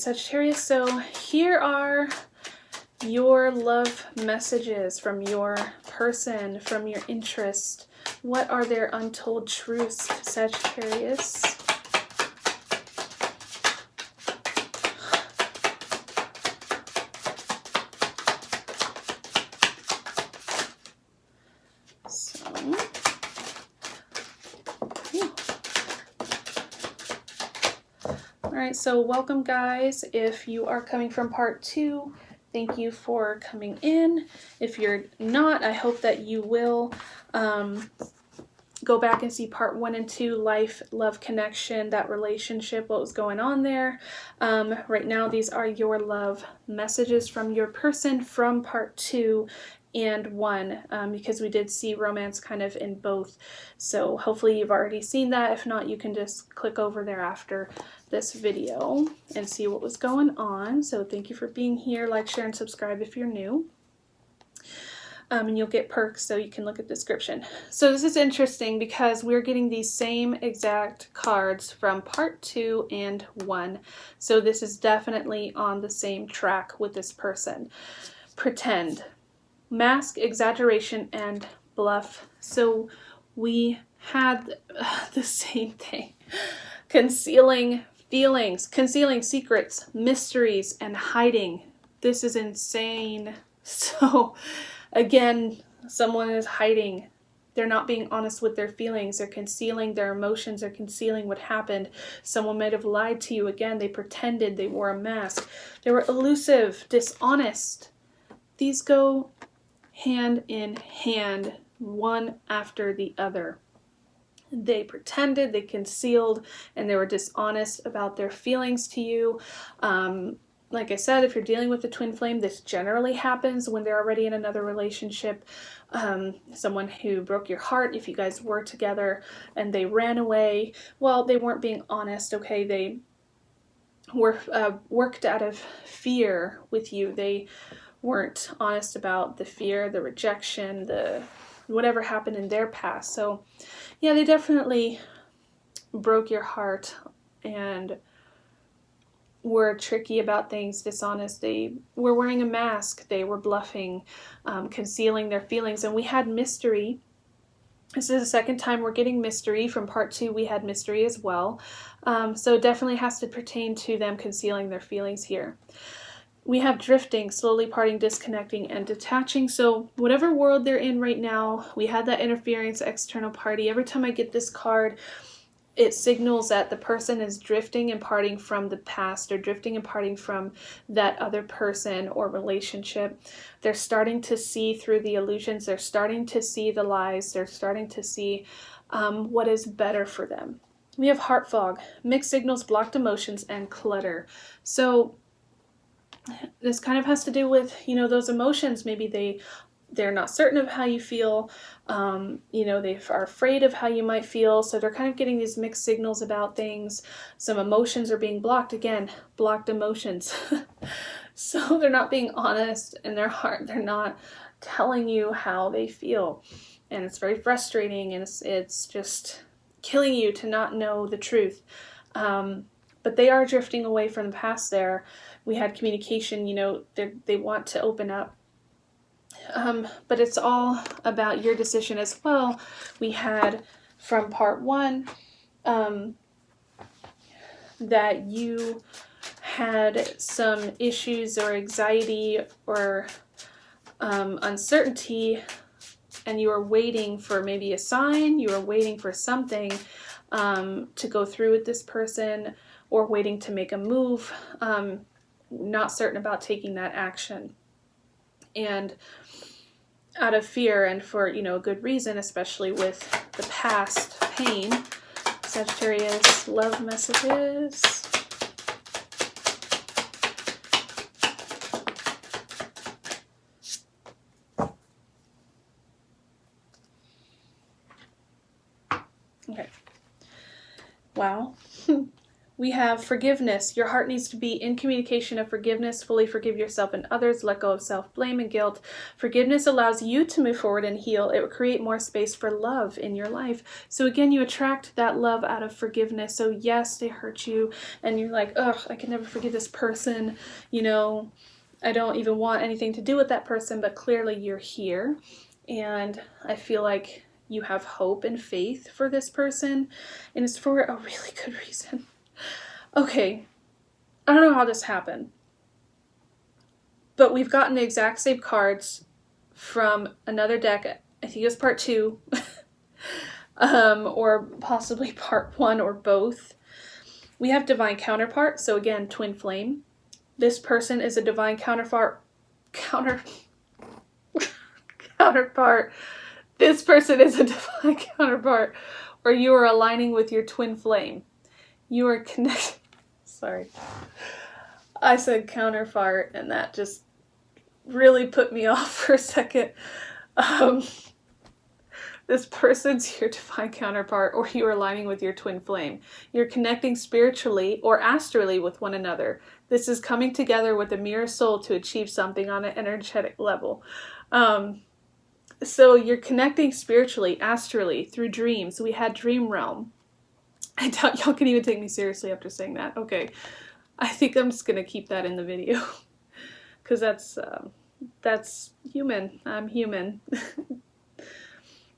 Sagittarius, so here are your love messages from your person, from your interest. What are their untold truths, Sagittarius? Alright, so welcome guys. If you are coming from part 2, thank you for coming in. If you're not, I hope that you will go back and see part 1 and 2, life, love, connection, that relationship, what was going on there. Right now, these are your love messages from your person from part 2 and 1, because we did see romance kind of in both. So hopefully you've already seen that. If not, you can just click over there after this video and see what was going on. So thank you for being here. Like, share, and subscribe if you're new. And you'll get perks, so you can look at the description. So this is interesting because we're getting these same exact cards from part 2 and 1. So this is definitely on the same track with this person. Pretend, mask, exaggeration, and bluff. So we had the same thing. Concealing feelings, concealing secrets, mysteries, and hiding. This is insane. So again, someone is hiding. They're not being honest with their feelings. They're concealing their emotions. They're concealing what happened. Someone might have lied to you. Again, they pretended. They wore a mask. They were elusive, dishonest. These go hand in hand, one after the other. They pretended, they concealed, and they were dishonest about their feelings to you. Like I said, if you're dealing with a twin flame, this generally happens when they're already in another relationship. Someone who broke your heart, if you guys were together and they ran away, well, they weren't being honest, okay? They were worked out of fear with you. They weren't honest about the fear, the rejection, the whatever happened in their past. So yeah, they definitely broke your heart and were tricky about things, dishonest. They were wearing a mask. They were bluffing, concealing their feelings. And we had mystery. This is the second time we're getting mystery. From part 2, we had mystery as well. So it definitely has to pertain to them concealing their feelings here. We have drifting, slowly parting, disconnecting, and detaching. So whatever world they're in right now, we had that interference, external party. Every time I get this card, it signals that the person is drifting and parting from the past, or drifting and parting from that other person or relationship. They're starting to see through the illusions. They're starting to see the lies. They're starting to see what is better for them. We have heart fog, mixed signals, blocked emotions, and clutter. So this kind of has to do with, those emotions. Maybe they're not certain of how you feel. They are afraid of how you might feel. So they're kind of getting these mixed signals about things. Some emotions are being blocked. Again, blocked emotions. So they're not being honest in their heart. They're not telling you how they feel. And it's very frustrating, and it's just killing you to not know the truth. But they are drifting away from the past there. We had communication, they want to open up. But it's all about your decision as well. We had from part 1 that you had some issues or anxiety or uncertainty, and you were waiting for maybe a sign. You were waiting for something to go through with this person, or waiting to make a move, not certain about taking that action. And out of fear, and for, a good reason, especially with the past pain. Sagittarius, love messages. Okay. Wow. We have forgiveness. Your heart needs to be in communication of forgiveness. Fully forgive yourself and others. Let go of self-blame and guilt. Forgiveness allows you to move forward and heal. It will create more space for love in your life. So again, you attract that love out of forgiveness. So yes, they hurt you and you're like, ugh, I can never forgive this person. You know, I don't even want anything to do with that person, but clearly you're here. And I feel like you have hope and faith for this person. And it's for a really good reason. Okay, I don't know how this happened, but we've gotten the exact same cards from another deck. I think it was part 2, or possibly part 1 or both. We have divine counterpart, so again, twin flame. This person is a divine counterpart. This person is a divine counterpart, or you are aligning with your twin flame. You are connected. Sorry. I said counterpart, and that just really put me off for a second. This person's your divine counterpart, or you are aligning with your twin flame. You're connecting spiritually or astrally with one another. This is coming together with a mirror soul to achieve something on an energetic level. So you're connecting spiritually, astrally, through dreams. We had dream realm. I doubt y'all can even take me seriously after saying that. Okay, I think I'm just gonna keep that in the video because that's human. I'm human.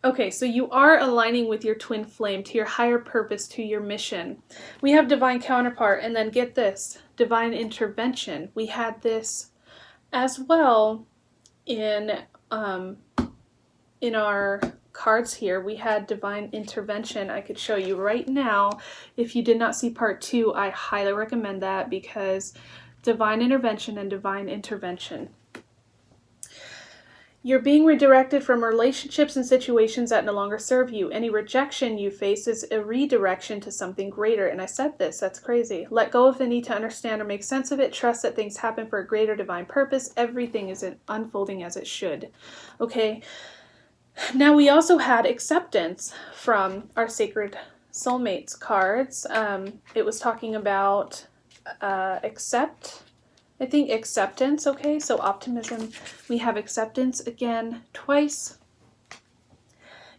Okay, so you are aligning with your twin flame to your higher purpose, to your mission. We have divine counterpart, and then get this, divine intervention. We had this as well in our cards here. We had divine intervention. I could show you right now. If you did not see part 2, I highly recommend that, because divine intervention and divine intervention. You're being redirected from relationships and situations that no longer serve you. Any rejection you face is a redirection to something greater. And I said this, that's crazy. Let go of the need to understand or make sense of it. Trust that things happen for a greater divine purpose. Everything is unfolding as it should. Okay. Now we also had acceptance from our Sacred Soulmates cards. It was talking about acceptance, okay? So optimism, we have acceptance again twice.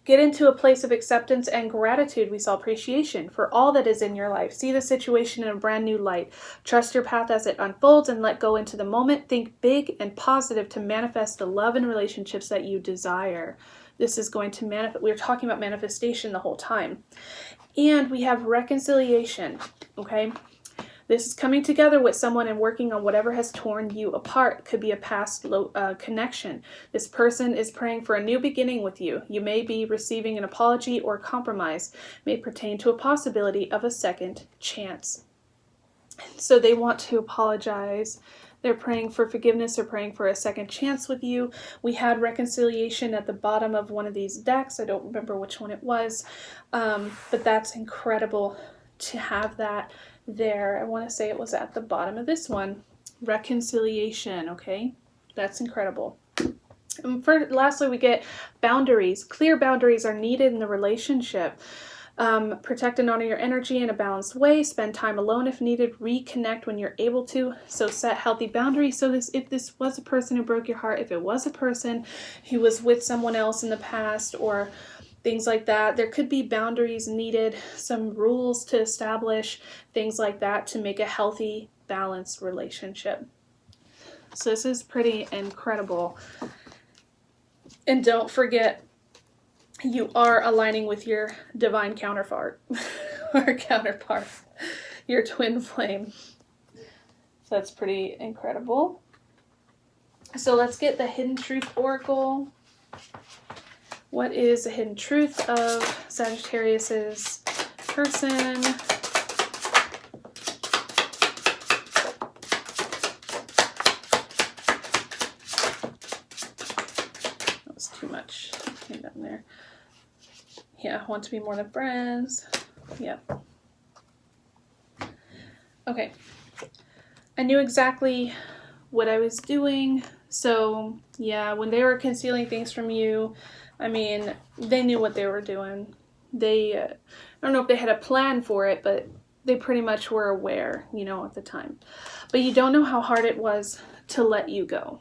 Get into a place of acceptance and gratitude. We saw appreciation for all that is in your life. See the situation in a brand new light. Trust your path as it unfolds and let go into the moment. Think big and positive to manifest the love and relationships that you desire. This is going to manifest. We were talking about manifestation the whole time. And we have reconciliation, okay? This is coming together with someone and working on whatever has torn you apart. It could be a past connection. This person is praying for a new beginning with you. You may be receiving an apology or compromise. It may pertain to a possibility of a second chance. So they want to apologize. They're praying for forgiveness or praying for a second chance with you. We had reconciliation at the bottom of one of these decks. I don't remember which one it was, but that's incredible to have that there. I want to say it was at the bottom of this one. Reconciliation, okay? That's incredible. And lastly, we get boundaries. Clear boundaries are needed in the relationship. Protect and honor your energy in a balanced way. Spend time alone if needed. Reconnect when you're able to. So set healthy boundaries. So if this was a person who broke your heart, if it was a person who was with someone else in the past or things like that, there could be boundaries needed, some rules to establish, things like that to make a healthy, balanced relationship. So this is pretty incredible. And don't forget, you are aligning with your divine counterpart or counterpart, your twin flame. So that's pretty incredible. So let's get the Hidden Truth Oracle. What is the hidden truth of Sagittarius's person? That was too much. Came down there. Yeah, want to be more than friends. Yep. Okay. I knew exactly what I was doing. So, yeah, when they were concealing things from you, I mean, they knew what they were doing. I don't know if they had a plan for it, but they pretty much were aware, you know, at the time. But you don't know how hard it was to let you go.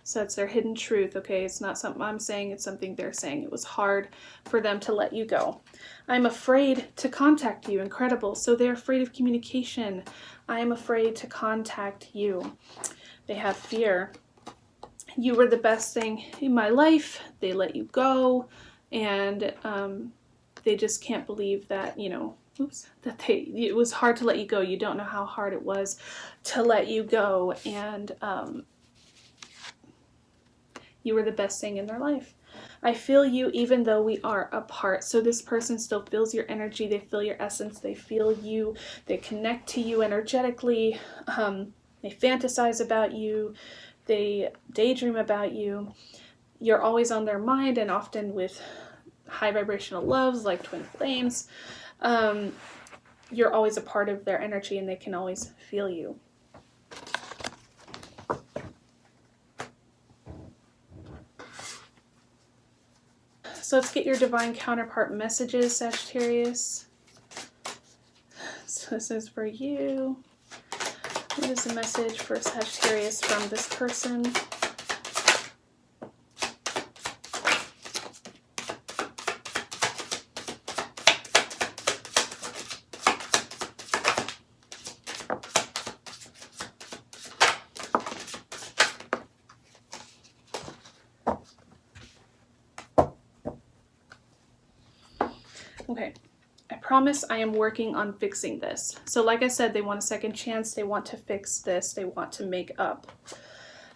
So that's their hidden truth, okay? It's not something I'm saying, it's something they're saying. It was hard for them to let you go. I'm afraid to contact you. Incredible. So they're afraid of communication. I am afraid to contact you. They have fear. You were the best thing in my life. They let you go. And they just can't believe that, you know, it was hard to let you go. You don't know how hard it was to let you go. And you were the best thing in their life. I feel you even though we are apart. So this person still feels your energy. They feel your essence. They feel you. They connect to you energetically. They fantasize about you. They daydream about you. You're always on their mind, and often with high vibrational loves like twin flames. You're always a part of their energy, and they can always feel you. So let's get your divine counterpart messages, Sagittarius. So this is for you. What is the message for Sagittarius from this person? Okay, I promise I am working on fixing this. So like I said, they want a second chance. They want to fix this. They want to make up.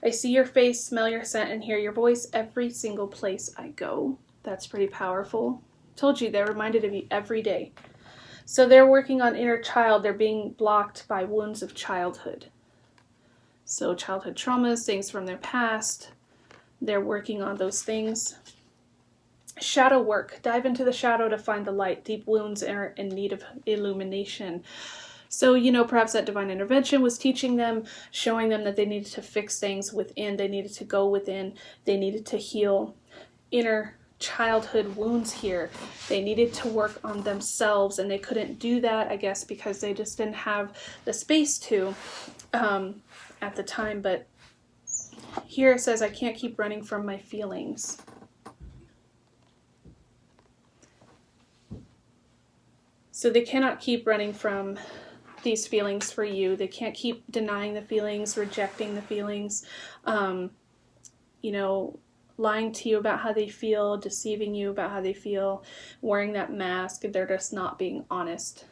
I see your face, smell your scent, and hear your voice every single place I go. That's pretty powerful. Told you, they're reminded of you every day. So they're working on inner child. They're being blocked by wounds of childhood. So childhood traumas, things from their past. They're working on those things. Shadow work. Dive into the shadow to find the light. Deep wounds are in need of illumination. So, you know, perhaps that divine intervention was teaching them, showing them that they needed to fix things within. They needed to go within. They needed to heal inner childhood wounds here. They needed to work on themselves, and they couldn't do that, I guess, because they just didn't have the space to at the time. But here it says, I can't keep running from my feelings. So they cannot keep running from these feelings for you. They can't keep denying the feelings, rejecting the feelings, you know, lying to you about how they feel, deceiving you about how they feel, wearing that mask. They're just not being honest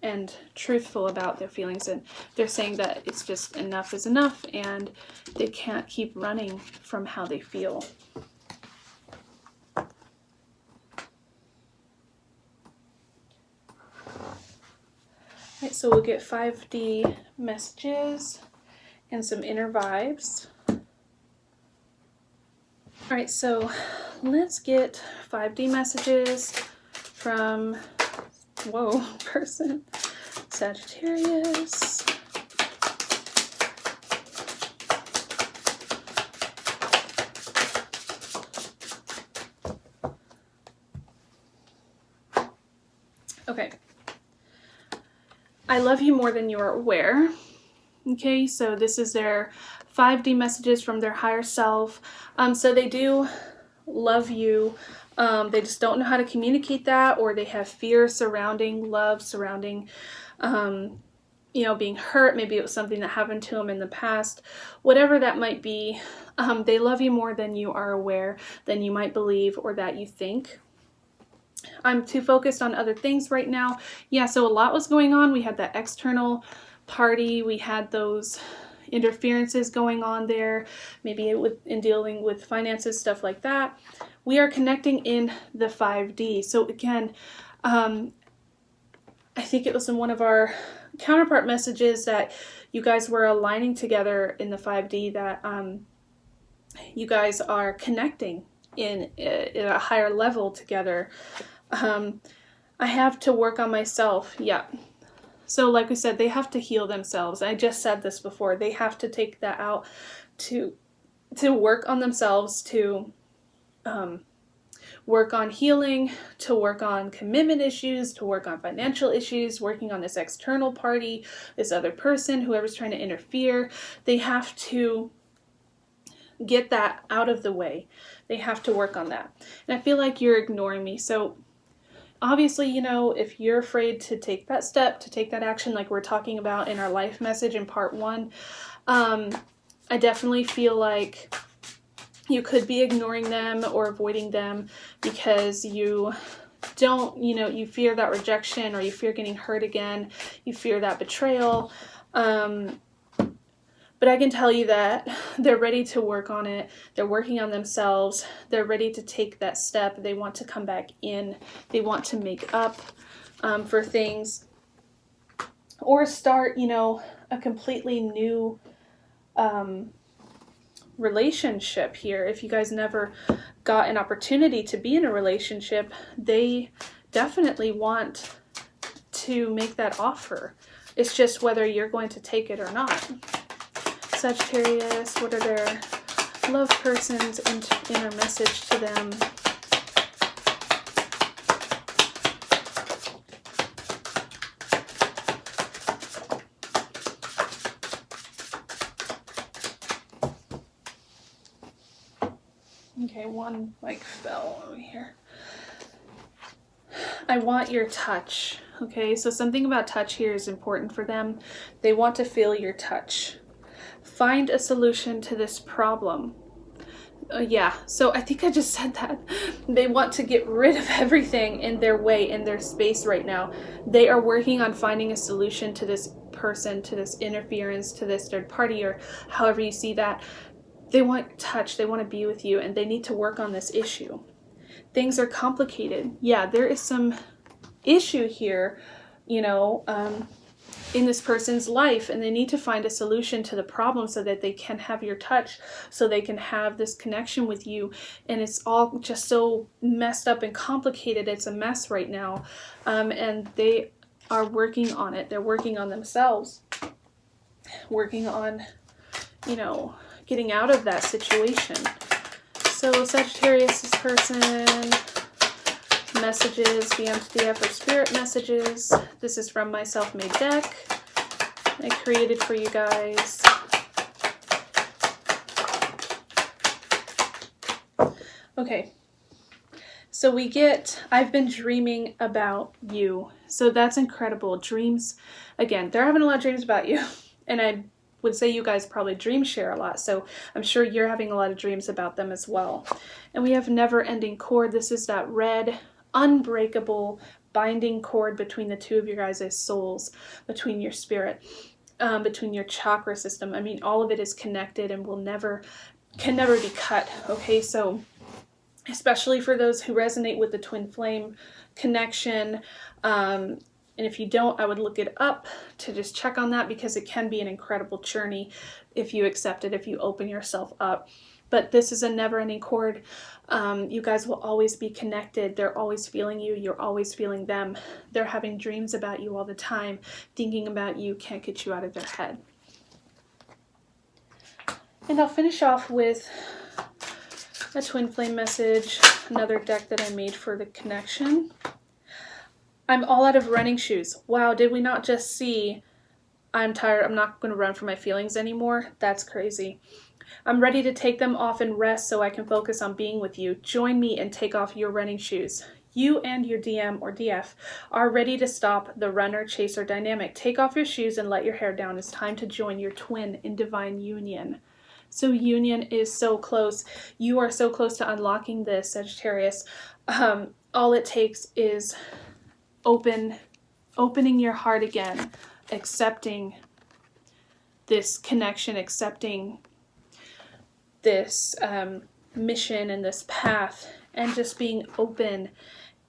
and truthful about their feelings. And they're saying that it's just enough is enough, and they can't keep running from how they feel. Right, so we'll get 5D messages and some inner vibes. All right, so let's get 5D messages from, whoa, person, Sagittarius. Okay. I love you more than you are aware. Okay, so this is their 5D messages from their higher self. So they do love you. They just don't know how to communicate that, or they have fear surrounding love, surrounding, you know, being hurt. Maybe it was something that happened to them in the past. Whatever that might be, they love you more than you are aware, than you might believe, or that you think. I'm too focused on other things right now. Yeah, so a lot was going on. We had that external party. We had those interferences going on there, maybe in dealing with finances, stuff like that. We are connecting in the 5D. So again, I think it was in one of our counterpart messages that you guys were aligning together in the 5D, that you guys are connecting in a higher level together. I have to work on myself. Yeah. So like we said, they have to heal themselves. I just said this before. They have to take that out to work on themselves, to work on healing, to work on commitment issues, to work on financial issues, working on this external party, this other person, whoever's trying to interfere. They have to get that out of the way. They have to work on that. And I feel like you're ignoring me. So obviously, you know, if you're afraid to take that step, to take that action, like we're talking about in our life message in part 1, I definitely feel like you could be ignoring them or avoiding them because you don't, you know, you fear that rejection, or you fear getting hurt again. You fear that betrayal. But I can tell you that they're ready to work on it. They're working on themselves. They're ready to take that step. They want to come back in. They want to make up for things, or start, you know, a completely new relationship here. If you guys never got an opportunity to be in a relationship, they definitely want to make that offer. It's just whether you're going to take it or not. Sagittarius, what are their love person's inner message to them? Okay, one like fell over here. I want your touch. Okay, so something about touch here is important for them. They want to feel your touch. Find a solution to this problem. Yeah, so I think I just said that. They want to get rid of everything in their way, in their space right now. They are working on finding a solution to this person, to this interference, to this third party, or however you see that. They want touch, they want to be with you, and they need to work on this issue. Things are complicated. Yeah, there is some issue here, you know, in this person's life, and they need to find a solution to the problem so that they can have your touch, so they can have this connection with you. And it's all just so messed up and complicated. It's a mess right now, and they are working on it. They're working on themselves, working on, you know, getting out of that situation. So Sagittarius, this person, messages, DMs, or spirit messages. This is from my self-made deck I created for you guys. Okay, so we get, I've been dreaming about you. So that's incredible. Dreams, again, they're having a lot of dreams about you. And I would say you guys probably dream share a lot, so I'm sure you're having a lot of dreams about them as well. And we have never-ending cord. This is that red, unbreakable, binding cord between the two of your guys' souls, between your spirit, between your chakra system. I mean, all of it is connected and can never be cut. Okay, so especially for those who resonate with the twin flame connection, and if you don't, I would look it up to just check on that, because it can be an incredible journey if you accept it, if you open yourself up. But this is a never-ending cord. You guys will always be connected. They're always feeling you. You're always feeling them. They're having dreams about you all the time, thinking about you, can't get you out of their head. And I'll finish off with a twin flame message, another deck that I made for the connection. I'm all out of running shoes. Wow, did we not just see, I'm tired, I'm not going to run for my feelings anymore? That's crazy. I'm ready to take them off and rest so I can focus on being with you. Join me and take off your running shoes. You and your DM or DF are ready to stop the runner-chaser dynamic. Take off your shoes and let your hair down. It's time to join your twin in divine union. So union is so close. You are so close to unlocking this, Sagittarius. All it takes is opening your heart again, accepting this connection, accepting this mission and this path, and just being open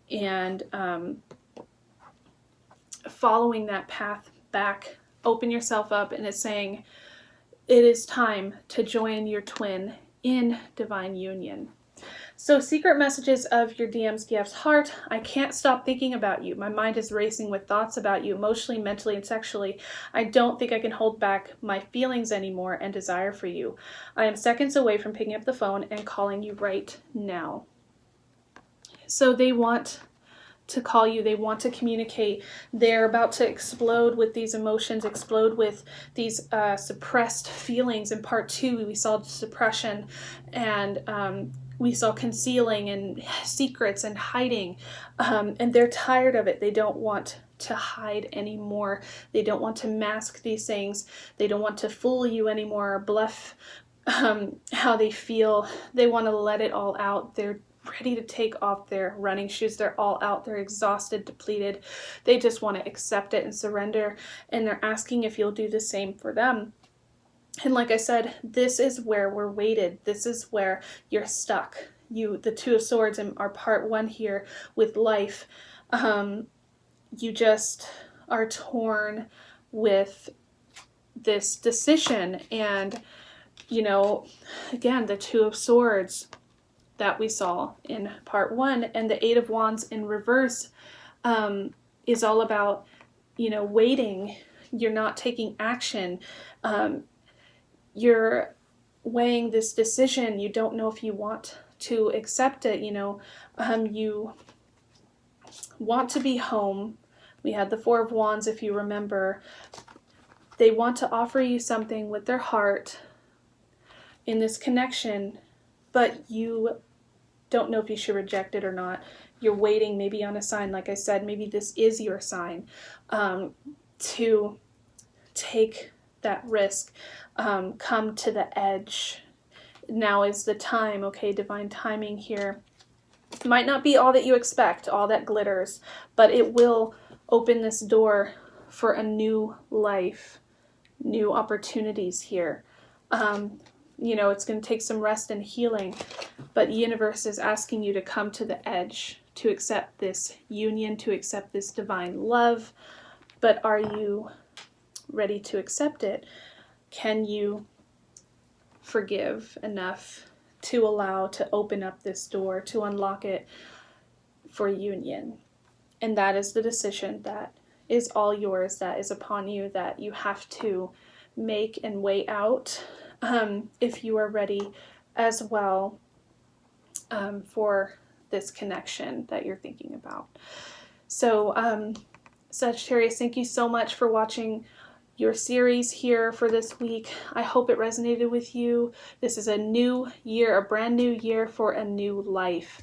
and following that path back. Open yourself up, and it's saying it is time to join your twin in divine union. So secret messages of your DM's DF's heart. I can't stop thinking about you. My mind is racing with thoughts about you emotionally, mentally, and sexually. I don't think I can hold back my feelings anymore and desire for you. I am seconds away from picking up the phone and calling you right now. So they want to call you, they want to communicate. They're about to explode with these emotions, explode with these suppressed feelings. In part 2, we saw suppression, and we saw concealing and secrets and hiding, and they're tired of it. They don't want to hide anymore. They don't want to mask these things. They don't want to fool you anymore or bluff how they feel. They want to let it all out. They're ready to take off their running shoes. They're all out. They're exhausted, depleted. They just want to accept it and surrender. And they're asking if you'll do the same for them. And like I said, this is where we're weighted. This is where you're stuck. The Two of Swords are part 1 here with life. You just are torn with this decision. And, again, the Two of Swords that we saw in part 1, and the Eight of Wands in reverse is all about, waiting. You're not taking action. You're weighing this decision. You don't know if you want to accept it. You want to be home. We had the Four of Wands, if you remember. They want to offer you something with their heart in this connection, but you don't know if you should reject it or not. You're waiting maybe on a sign. Like I said, maybe this is your sign to take that risk, come to the edge. Now is the time, okay? Divine timing here. Might not be all that you expect, all that glitters, but it will open this door for a new life, new opportunities here. It's going to take some rest and healing, but the universe is asking you to come to the edge, to accept this union, to accept this divine love. But are you ready to accept it? Can you forgive enough to allow to open up this door, to unlock it for union? And that is the decision that is all yours, that is upon you, that you have to make and weigh out. If you are ready as well for this connection that you're thinking about. So, Sagittarius, thank you so much for watching your series here for this week. I hope it resonated with you. This is a new year, a brand new year for a new life.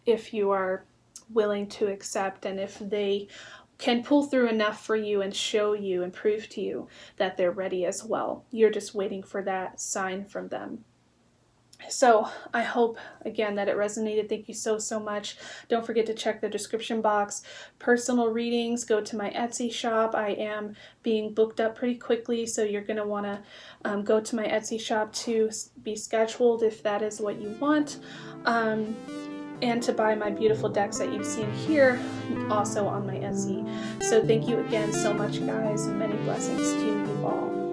If you are willing to accept, and if they can pull through enough for you and show you and prove to you that they're ready as well. You're just waiting for that sign from them. So I hope, again, that it resonated. Thank you so, so much. Don't forget to check the description box. Personal readings, go to my Etsy shop. I am being booked up pretty quickly, so you're going to want to go to my Etsy shop to be scheduled if that is what you want. And to buy my beautiful decks that you've seen here, also on my Etsy. So thank you again so much, guys. Many blessings to you all.